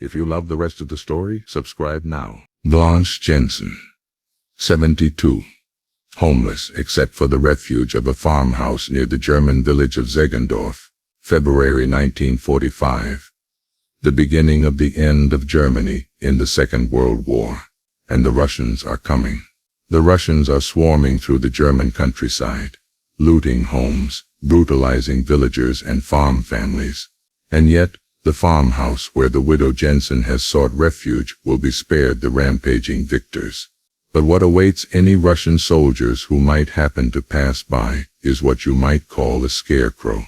If you love the rest of the story, subscribe now. Blanche Jensen, 72. Homeless except for the refuge of a farmhouse near the German village of Zeggendorf, February 1945. The beginning of the end of Germany in the Second World War. And the Russians are coming. The Russians are swarming through the German countryside, looting homes, brutalizing villagers and farm families. And yet, the farmhouse where the widow Jensen has sought refuge will be spared the rampaging victors. But what awaits any Russian soldiers who might happen to pass by is what you might call a scarecrow.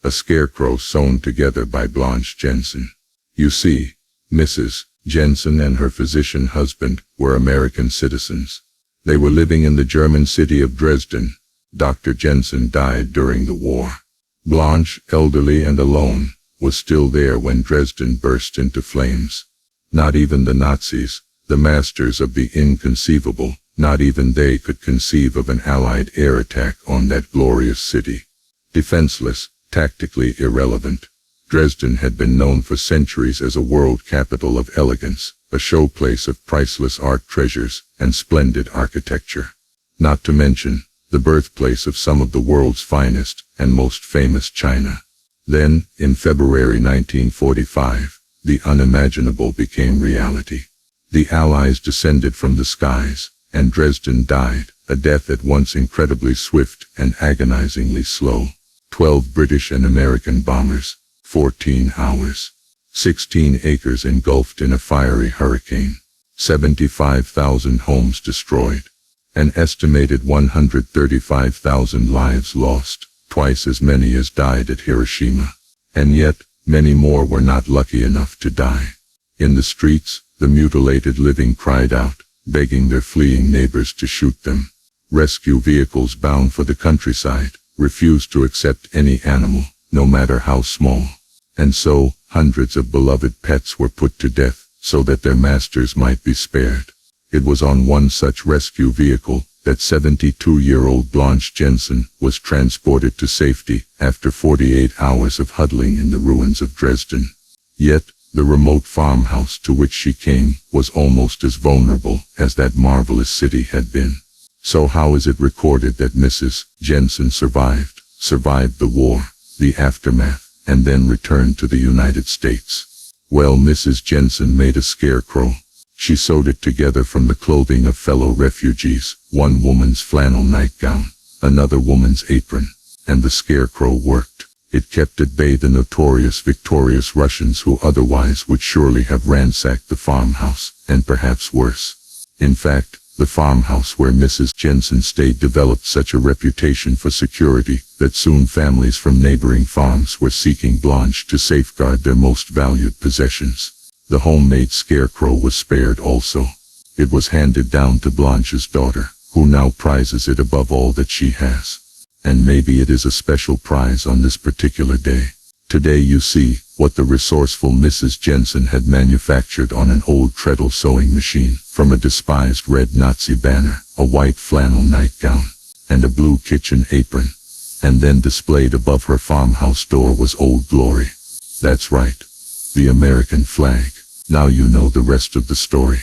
A scarecrow sewn together by Blanche Jensen. You see, Mrs. Jensen and her physician husband were American citizens. They were living in the German city of Dresden. Dr. Jensen died during the war. Blanche, elderly and alone, was still there when Dresden burst into flames. Not even the Nazis, the masters of the inconceivable, not even they could conceive of an Allied air attack on that glorious city. Defenseless, tactically irrelevant, Dresden had been known for centuries as a world capital of elegance, a showplace of priceless art treasures and splendid architecture. Not to mention, the birthplace of some of the world's finest and most famous china. Then, in February 1945, the unimaginable became reality. The Allies descended from the skies, and Dresden died, a death at once incredibly swift and agonizingly slow. 12 British and American bombers, 14 hours. 16 acres engulfed in a fiery hurricane. 75,000 homes destroyed. An estimated 135,000 lives lost, twice as many as died at Hiroshima. And yet, many more were not lucky enough to die. In the streets, the mutilated living cried out, begging their fleeing neighbors to shoot them. Rescue vehicles bound for the countryside refused to accept any animal, no matter how small. And so, hundreds of beloved pets were put to death, so that their masters might be spared. It was on one such rescue vehicle that 72-year-old Blanche Jensen was transported to safety after 48 hours of huddling in the ruins of Dresden. Yet, the remote farmhouse to which she came was almost as vulnerable as that marvelous city had been. So how is it recorded that Mrs. Jensen survived the war, the aftermath, and then returned to the United States? Well, Mrs. Jensen made a scarecrow. She sewed it together from the clothing of fellow refugees, one woman's flannel nightgown, another woman's apron, and the scarecrow worked. It kept at bay the notorious victorious Russians who otherwise would surely have ransacked the farmhouse, and perhaps worse. In fact, the farmhouse where Mrs. Jensen stayed developed such a reputation for security that soon families from neighboring farms were seeking Blanche to safeguard their most valued possessions. The homemade scarecrow was spared also. It was handed down to Blanche's daughter, who now prizes it above all that she has. And maybe it is a special prize on this particular day. Today you see what the resourceful Mrs. Jensen had manufactured on an old treadle sewing machine, from a despised red Nazi banner, a white flannel nightgown, and a blue kitchen apron. And then displayed above her farmhouse door was Old Glory. That's right, the American flag. Now you know the rest of the story.